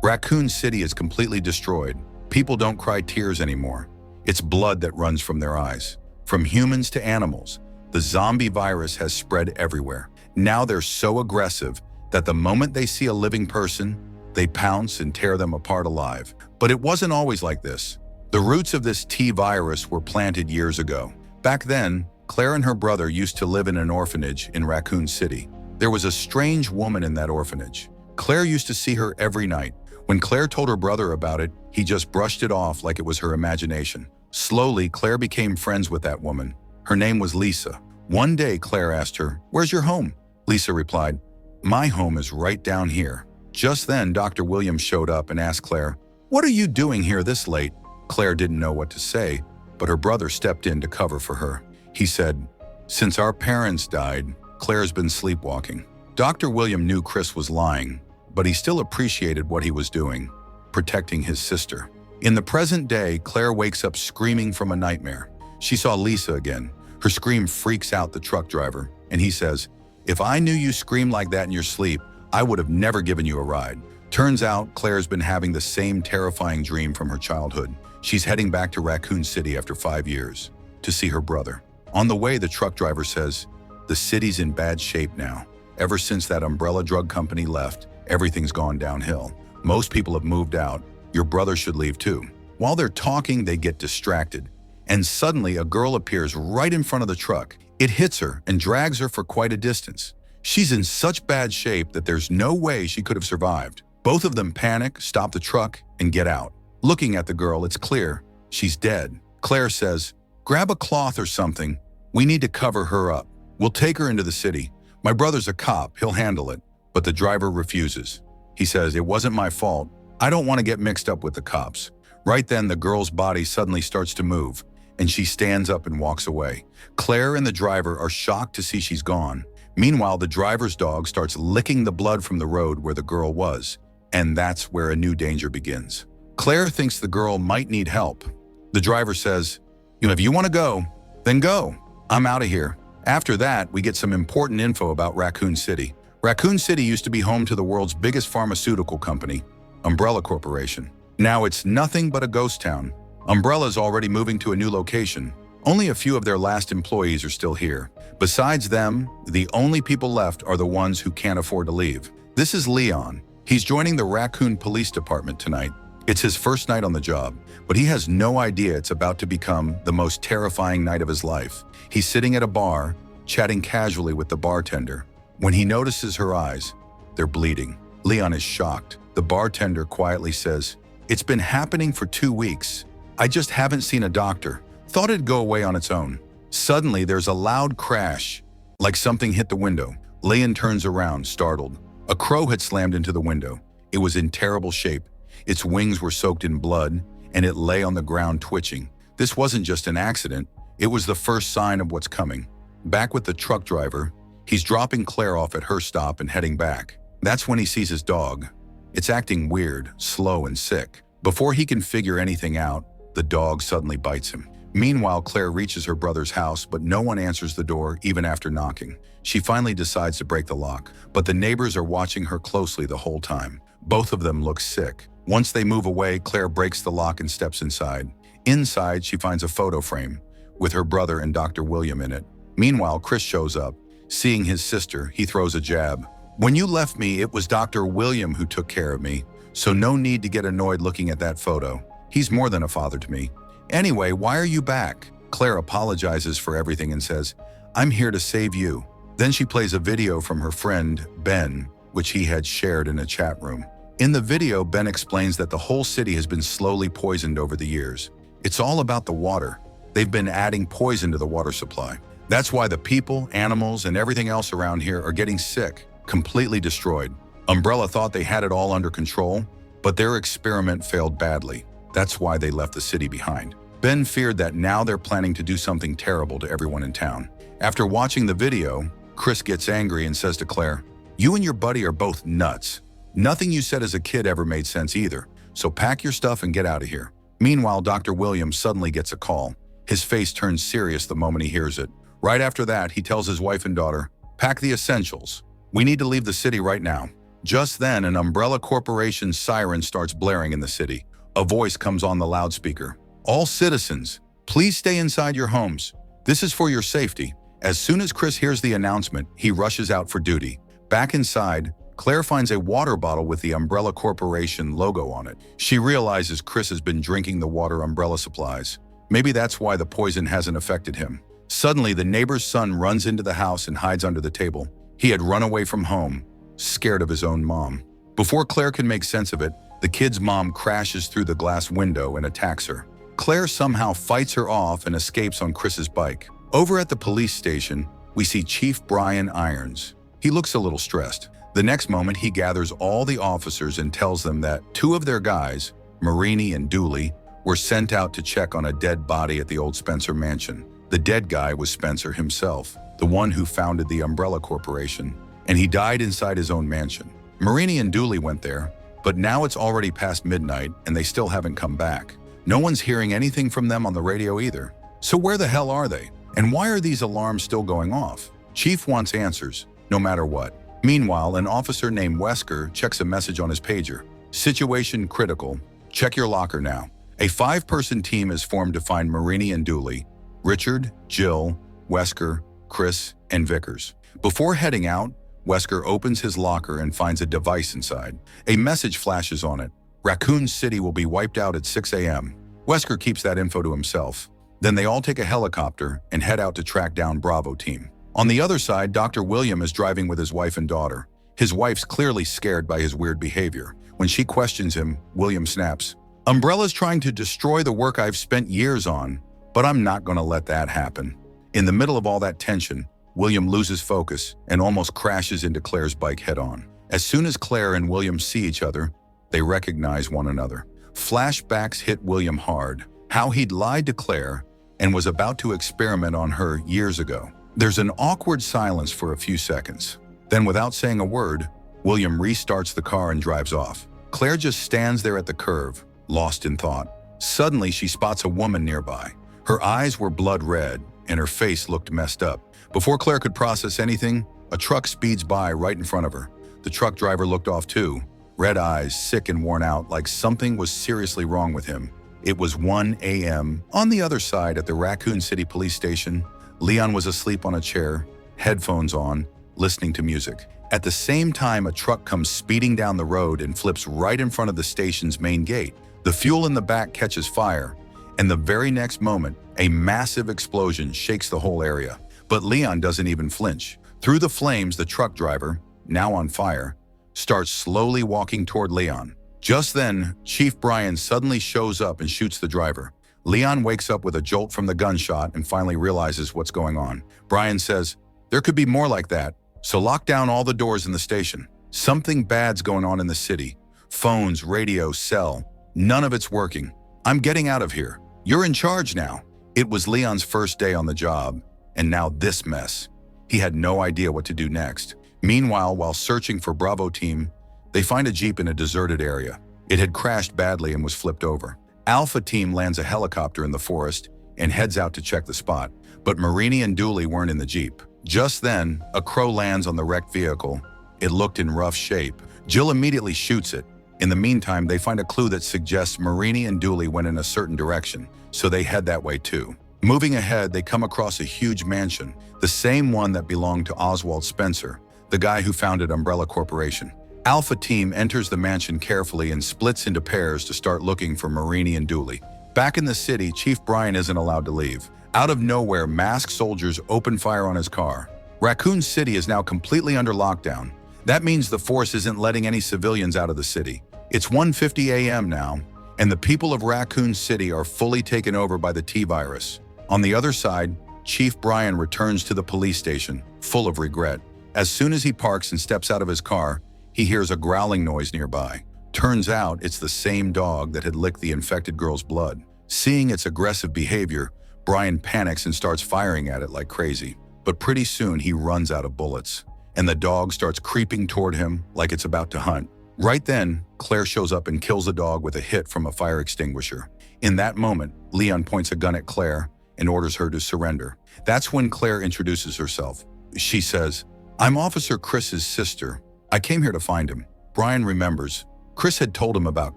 Raccoon City is completely destroyed. People don't cry tears anymore. It's blood that runs from their eyes. From humans to animals, the zombie virus has spread everywhere. Now they're so aggressive that the moment they see a living person, they pounce and tear them apart alive. But it wasn't always like this. The roots of this T-virus were planted years ago. Back then, Claire and her brother used to live in an orphanage in Raccoon City. There was a strange woman in that orphanage. Claire used to see her every night. When Claire told her brother about it, he just brushed it off like it was her imagination. Slowly, Claire became friends with that woman. Her name was Lisa. One day, Claire asked her, "Where's your home?" Lisa replied, "My home is right down here." Just then, Dr. Williams showed up and asked Claire, "What are you doing here this late?" Claire didn't know what to say, but her brother stepped in to cover for her. He said, "Since our parents died, Claire's been sleepwalking." Dr. William knew Chris was lying, but he still appreciated what he was doing, protecting his sister. In the present day, Claire wakes up screaming from a nightmare. She saw Lisa again. Her scream freaks out the truck driver, and he says, "If I knew you screamed like that in your sleep, I would have never given you a ride." Turns out, Claire's been having the same terrifying dream from her childhood. She's heading back to Raccoon City after 5 years to see her brother. On the way, the truck driver says, "The city's in bad shape now. Ever since that umbrella drug company left, everything's gone downhill. Most people have moved out. Your brother should leave too." While they're talking, they get distracted, and suddenly a girl appears right in front of the truck. It hits her and drags her for quite a distance. She's in such bad shape that there's no way she could have survived. Both of them panic, stop the truck, and get out. Looking at the girl, it's clear she's dead. Claire says, "Grab a cloth or something. We need to cover her up. We'll take her into the city. My brother's a cop, he'll handle it." But the driver refuses. He says, "It wasn't my fault. I don't want to get mixed up with the cops." Right then, the girl's body suddenly starts to move, and she stands up and walks away. Claire and the driver are shocked to see she's gone. Meanwhile, the driver's dog starts licking the blood from the road where the girl was, and that's where a new danger begins. Claire thinks the girl might need help. The driver says, "If you want to go, then go. I'm out of here." After that, we get some important info about Raccoon City. Raccoon City used to be home to the world's biggest pharmaceutical company, Umbrella Corporation. Now it's nothing but a ghost town. Umbrella's already moving to a new location. Only a few of their last employees are still here. Besides them, the only people left are the ones who can't afford to leave. This is Leon. He's joining the Raccoon Police Department tonight. It's his first night on the job, but he has no idea it's about to become the most terrifying night of his life. He's sitting at a bar, chatting casually with the bartender. When he notices her eyes, they're bleeding. Leon is shocked. The bartender quietly says, "It's been happening for 2 weeks. I just haven't seen a doctor. Thought it'd go away on its own." Suddenly, there's a loud crash, like something hit the window. Leon turns around, startled. A crow had slammed into the window. It was in terrible shape. Its wings were soaked in blood, and it lay on the ground twitching. This wasn't just an accident. It was the first sign of what's coming. Back with the truck driver, he's dropping Claire off at her stop and heading back. That's when he sees his dog. It's acting weird, slow, and sick. Before he can figure anything out, the dog suddenly bites him. Meanwhile, Claire reaches her brother's house, but no one answers the door even after knocking. She finally decides to break the lock, but the neighbors are watching her closely the whole time. Both of them look sick. Once they move away, Claire breaks the lock and steps inside. Inside, she finds a photo frame with her brother and Dr. William in it. Meanwhile, Chris shows up. Seeing his sister, he throws a jab. "When you left me, it was Dr. William who took care of me, so no need to get annoyed looking at that photo. He's more than a father to me. Anyway, why are you back?" Claire apologizes for everything and says, "I'm here to save you." Then she plays a video from her friend, Ben, which he had shared in a chat room. In the video, Ben explains that the whole city has been slowly poisoned over the years. It's all about the water. They've been adding poison to the water supply. That's why the people, animals, and everything else around here are getting sick, completely destroyed. Umbrella thought they had it all under control, but their experiment failed badly. That's why they left the city behind. Ben feared that now they're planning to do something terrible to everyone in town. After watching the video, Chris gets angry and says to Claire, "You and your buddy are both nuts. Nothing you said as a kid ever made sense either, so pack your stuff and get out of here." Meanwhile, Dr. Williams suddenly gets a call. His face turns serious the moment he hears it. Right after that, he tells his wife and daughter, "Pack the essentials. We need to leave the city right now." Just then, an Umbrella Corporation siren starts blaring in the city. A voice comes on the loudspeaker. "All citizens, please stay inside your homes. This is for your safety." As soon as Chris hears the announcement, he rushes out for duty. Back inside, Claire finds a water bottle with the Umbrella Corporation logo on it. She realizes Chris has been drinking the water Umbrella supplies. Maybe that's why the poison hasn't affected him. Suddenly, the neighbor's son runs into the house and hides under the table. He had run away from home, scared of his own mom. Before Claire can make sense of it, the kid's mom crashes through the glass window and attacks her. Claire somehow fights her off and escapes on Chris's bike. Over at the police station, we see Chief Brian Irons. He looks a little stressed. The next moment, he gathers all the officers and tells them that two of their guys, Marini and Dooley, were sent out to check on a dead body at the old Spencer mansion. The dead guy was Spencer himself, the one who founded the Umbrella Corporation, and he died inside his own mansion. Marini and Dooley went there, but now it's already past midnight and they still haven't come back. No one's hearing anything from them on the radio either. So where the hell are they? And why are these alarms still going off? Chief wants answers, no matter what. Meanwhile, an officer named Wesker checks a message on his pager. "Situation critical. Check your locker now." A 5-person team is formed to find Marini and Dooley, Richard, Jill, Wesker, Chris, and Vickers. Before heading out, Wesker opens his locker and finds a device inside. A message flashes on it. Raccoon City will be wiped out at 6 a.m. Wesker keeps that info to himself. Then they all take a helicopter and head out to track down Bravo team. On the other side, Dr. William is driving with his wife and daughter. His wife's clearly scared by his weird behavior. When she questions him, William snaps, "Umbrella's trying to destroy the work I've spent years on, but I'm not going to let that happen." In the middle of all that tension, William loses focus and almost crashes into Claire's bike head-on. As soon as Claire and William see each other, they recognize one another. Flashbacks hit William hard, how he'd lied to Claire and was about to experiment on her years ago. There's an awkward silence for a few seconds. Then, without saying a word, William restarts the car and drives off. Claire just stands there at the curve, lost in thought. Suddenly, she spots a woman nearby. Her eyes were blood red, and her face looked messed up. Before Claire could process anything, a truck speeds by right in front of her. The truck driver looked off too, red eyes, sick and worn out, like something was seriously wrong with him. It was 1 a.m. On the other side, at the Raccoon City police station, Leon was asleep on a chair, headphones on, listening to music. At the same time, a truck comes speeding down the road and flips right in front of the station's main gate. The fuel in the back catches fire, and the very next moment, a massive explosion shakes the whole area. But Leon doesn't even flinch. Through the flames, the truck driver, now on fire, starts slowly walking toward Leon. Just then, Chief Brian suddenly shows up and shoots the driver. Leon wakes up with a jolt from the gunshot and finally realizes what's going on. Brian says, "There could be more like that, so lock down all the doors in the station. Something bad's going on in the city. Phones, radio, cell, none of it's working. I'm getting out of here. You're in charge now." It was Leon's first day on the job, and now this mess. He had no idea what to do next. Meanwhile, while searching for Bravo team, they find a Jeep in a deserted area. It had crashed badly and was flipped over. Alpha team lands a helicopter in the forest and heads out to check the spot, but Marini and Dooley weren't in the Jeep. Just then, a crow lands on the wrecked vehicle. It looked in rough shape. Jill immediately shoots it. In the meantime, they find a clue that suggests Marini and Dooley went in a certain direction, so they head that way too. Moving ahead, they come across a huge mansion, the same one that belonged to Oswald Spencer, the guy who founded Umbrella Corporation. Alpha team enters the mansion carefully and splits into pairs to start looking for Marini and Dooley. Back in the city, Chief Brian isn't allowed to leave. Out of nowhere, masked soldiers open fire on his car. Raccoon City is now completely under lockdown. That means the force isn't letting any civilians out of the city. It's 1:50 a.m. now, and the people of Raccoon City are fully taken over by the T-virus. On the other side, Chief Brian returns to the police station, full of regret. As soon as he parks and steps out of his car, he hears a growling noise nearby. Turns out it's the same dog that had licked the infected girl's blood. Seeing its aggressive behavior, Brian panics and starts firing at it like crazy. But pretty soon he runs out of bullets, and the dog starts creeping toward him like it's about to hunt. Right then, Claire shows up and kills the dog with a hit from a fire extinguisher. In that moment, Leon points a gun at Claire and orders her to surrender. That's when Claire introduces herself. She says, "I'm Officer Chris's sister. I came here to find him." Brian remembers. Chris had told him about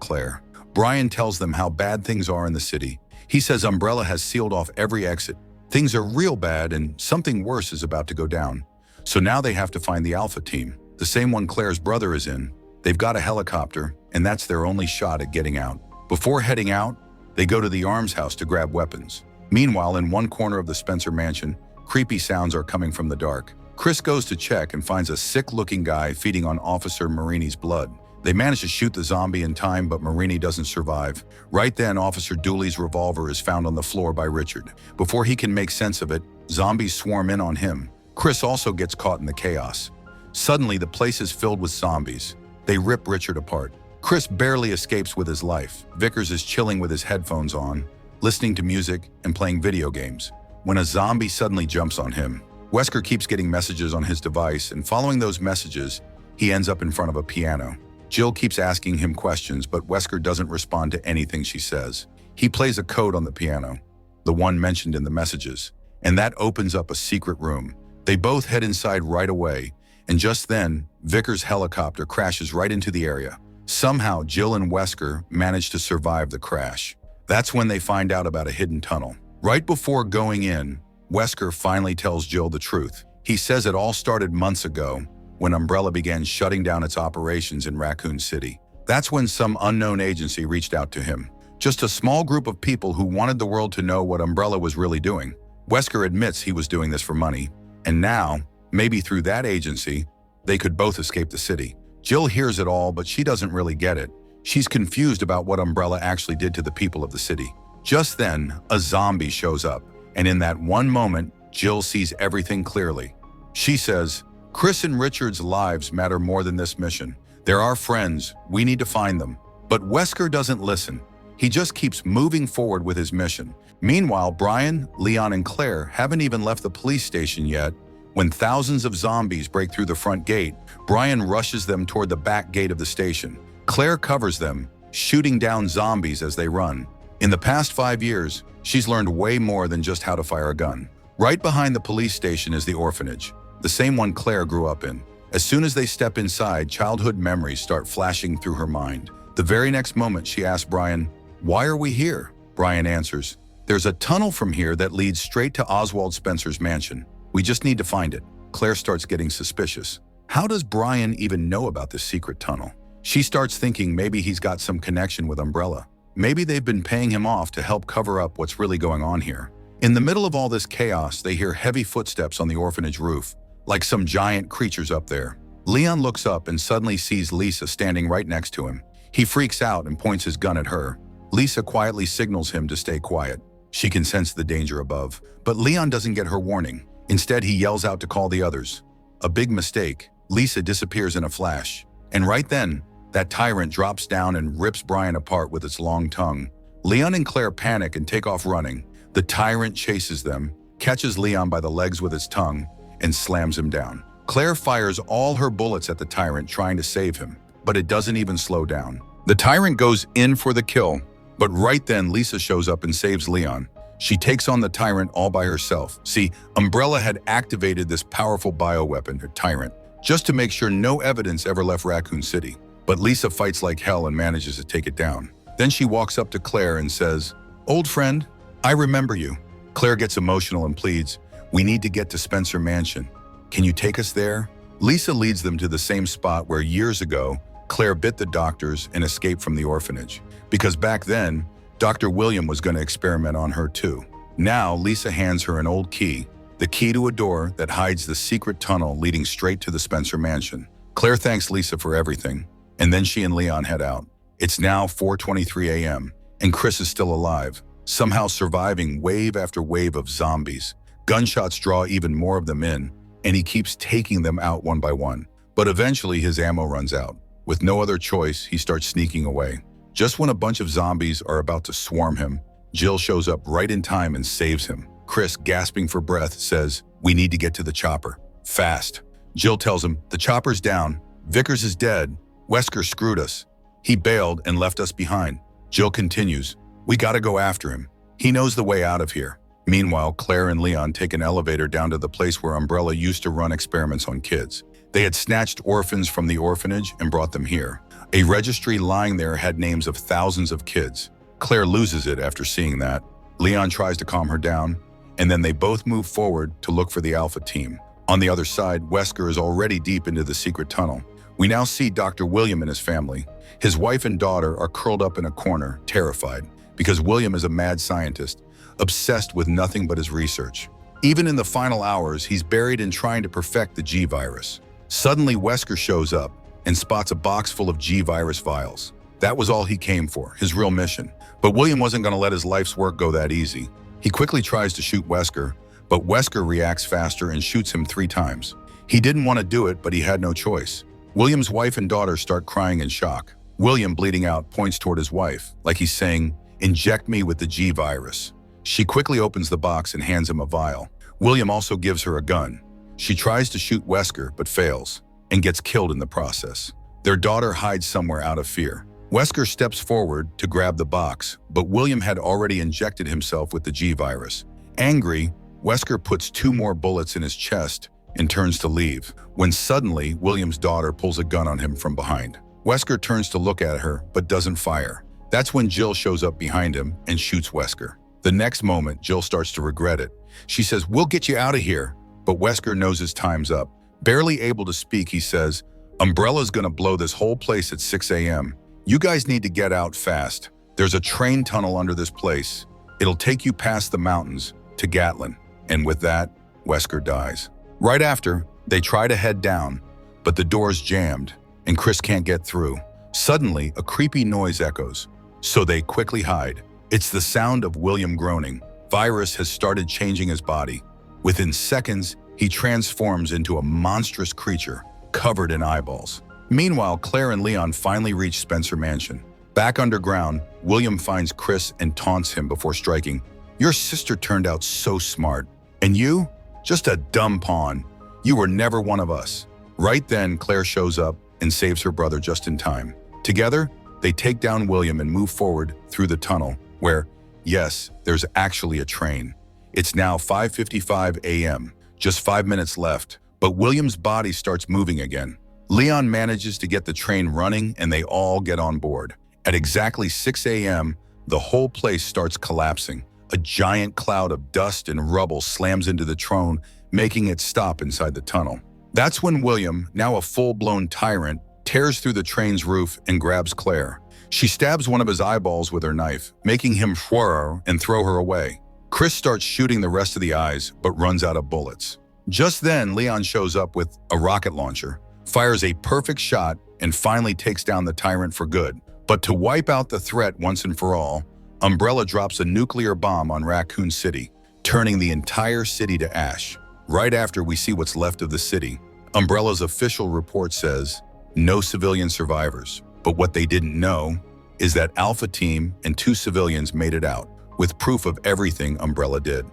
Claire. Brian tells them how bad things are in the city. He says Umbrella has sealed off every exit. Things are real bad and something worse is about to go down. So now they have to find the Alpha team, the same one Claire's brother is in. They've got a helicopter, and that's their only shot at getting out. Before heading out, they go to the arms house to grab weapons. Meanwhile, in one corner of the Spencer mansion, creepy sounds are coming from the dark. Chris goes to check and finds a sick-looking guy feeding on Officer Marini's blood. They manage to shoot the zombie in time, but Marini doesn't survive. Right then, Officer Dooley's revolver is found on the floor by Richard. Before he can make sense of it, zombies swarm in on him. Chris also gets caught in the chaos. Suddenly, the place is filled with zombies. They rip Richard apart. Chris barely escapes with his life. Vickers is chilling with his headphones on, listening to music and playing video games, when a zombie suddenly jumps on him. Wesker keeps getting messages on his device, and following those messages, he ends up in front of a piano. Jill keeps asking him questions, but Wesker doesn't respond to anything she says. He plays a code on the piano, the one mentioned in the messages, and that opens up a secret room. They both head inside right away, and just then, Vickers' helicopter crashes right into the area. Somehow, Jill and Wesker manage to survive the crash. That's when they find out about a hidden tunnel. Right before going in, Wesker finally tells Jill the truth. He says it all started months ago, when Umbrella began shutting down its operations in Raccoon City. That's when some unknown agency reached out to him. Just a small group of people who wanted the world to know what Umbrella was really doing. Wesker admits he was doing this for money, and now, maybe through that agency, they could both escape the city. Jill hears it all, but she doesn't really get it. She's confused about what Umbrella actually did to the people of the city. Just then, a zombie shows up, and in that one moment, Jill sees everything clearly. She says, "Chris and Richard's lives matter more than this mission. They're our friends. We need to find them." But Wesker doesn't listen. He just keeps moving forward with his mission. Meanwhile, Brian, Leon, and Claire haven't even left the police station yet. When thousands of zombies break through the front gate, Brian rushes them toward the back gate of the station. Claire covers them, shooting down zombies as they run. In the past 5 years, she's learned way more than just how to fire a gun. Right behind the police station is the orphanage, the same one Claire grew up in. As soon as they step inside, childhood memories start flashing through her mind. The very next moment, she asks Brian, "Why are we here?" Brian answers, "There's a tunnel from here that leads straight to Oswald Spencer's mansion. We just need to find it." Claire starts getting suspicious. How does Brian even know about this secret tunnel? She starts thinking maybe he's got some connection with Umbrella. Maybe they've been paying him off to help cover up what's really going on here. In the middle of all this chaos, they hear heavy footsteps on the orphanage roof, like some giant creatures up there. Leon looks up and suddenly sees Lisa standing right next to him. He freaks out and points his gun at her. Lisa quietly signals him to stay quiet. She can sense the danger above, but Leon doesn't get her warning. Instead, he yells out to call the others. A big mistake. Lisa disappears in a flash. And right then, that tyrant drops down and rips Brian apart with its long tongue. Leon and Claire panic and take off running. The tyrant chases them, catches Leon by the legs with its tongue, and slams him down. Claire fires all her bullets at the tyrant, trying to save him, but it doesn't even slow down. The tyrant goes in for the kill, but right then Lisa shows up and saves Leon. She takes on the tyrant all by herself. See, Umbrella had activated this powerful bioweapon, her tyrant, just to make sure no evidence ever left Raccoon City. But Lisa fights like hell and manages to take it down. Then she walks up to Claire and says, "Old friend, I remember you." Claire gets emotional and pleads, "We need to get to Spencer Mansion. Can you take us there?" Lisa leads them to the same spot where years ago, Claire bit the doctors and escaped from the orphanage. Because back then, Dr. William was going to experiment on her too. Now, Lisa hands her an old key, the key to a door that hides the secret tunnel leading straight to the Spencer Mansion. Claire thanks Lisa for everything, and then she and Leon head out. It's now 4:23 a.m., and Chris is still alive, somehow surviving wave after wave of zombies. Gunshots draw even more of them in, and he keeps taking them out one by one. But eventually his ammo runs out. With no other choice, he starts sneaking away. Just when a bunch of zombies are about to swarm him, Jill shows up right in time and saves him. Chris, gasping for breath, says, "We need to get to the chopper. Fast." Jill tells him, "The chopper's down. Vickers is dead. Wesker screwed us. He bailed and left us behind." Jill continues, "We gotta go after him. He knows the way out of here." Meanwhile, Claire and Leon take an elevator down to the place where Umbrella used to run experiments on kids. They had snatched orphans from the orphanage and brought them here. A registry lying there had names of thousands of kids. Claire loses it after seeing that. Leon tries to calm her down, and then they both move forward to look for the Alpha team. On the other side, Wesker is already deep into the secret tunnel. We now see Dr. William and his family. His wife and daughter are curled up in a corner, terrified, because William is a mad scientist, obsessed with nothing but his research. Even in the final hours, he's buried in trying to perfect the G-virus. Suddenly, Wesker shows up and spots a box full of G-virus vials. That was all he came for, his real mission. But William wasn't going to let his life's work go that easy. He quickly tries to shoot Wesker, but Wesker reacts faster and shoots him 3 times. He didn't want to do it, but he had no choice. William's wife and daughter start crying in shock. William, bleeding out, points toward his wife, like he's saying, "Inject me with the G-virus." She quickly opens the box and hands him a vial. William also gives her a gun. She tries to shoot Wesker, but fails, and gets killed in the process. Their daughter hides somewhere out of fear. Wesker steps forward to grab the box, but William had already injected himself with the G-virus. Angry, Wesker puts 2 more bullets in his chest and turns to leave, when suddenly William's daughter pulls a gun on him from behind. Wesker turns to look at her, but doesn't fire. That's when Jill shows up behind him and shoots Wesker. The next moment, Jill starts to regret it. She says, "We'll get you out of here." But Wesker knows his time's up. Barely able to speak, he says, "Umbrella's gonna blow this whole place at 6 a.m. You guys need to get out fast. There's a train tunnel under this place. It'll take you past the mountains to Gatlin." And with that, Wesker dies. Right after, they try to head down, but the door's jammed and Chris can't get through. Suddenly, a creepy noise echoes, so they quickly hide. It's the sound of William groaning. Virus has started changing his body. Within seconds, he transforms into a monstrous creature covered in eyeballs. Meanwhile, Claire and Leon finally reach Spencer Mansion. Back underground, William finds Chris and taunts him before striking. "Your sister turned out so smart. And you? Just a dumb pawn. You were never one of us." Right then, Claire shows up and saves her brother just in time. Together, they take down William and move forward through the tunnel, where, yes, there's actually a train. It's now 5:55 a.m., just 5 minutes left, but William's body starts moving again. Leon manages to get the train running and they all get on board. At exactly 6 a.m., the whole place starts collapsing. A giant cloud of dust and rubble slams into the train, making it stop inside the tunnel. That's when William, now a full-blown tyrant, tears through the train's roof and grabs Claire. She stabs one of his eyeballs with her knife, making him whir and throw her away. Chris starts shooting the rest of the eyes, but runs out of bullets. Just then, Leon shows up with a rocket launcher, fires a perfect shot, and finally takes down the tyrant for good. But to wipe out the threat once and for all, Umbrella drops a nuclear bomb on Raccoon City, turning the entire city to ash. Right after we see what's left of the city, Umbrella's official report says, no civilian survivors. But what they didn't know is that Alpha Team and 2 civilians made it out, with proof of everything Umbrella did.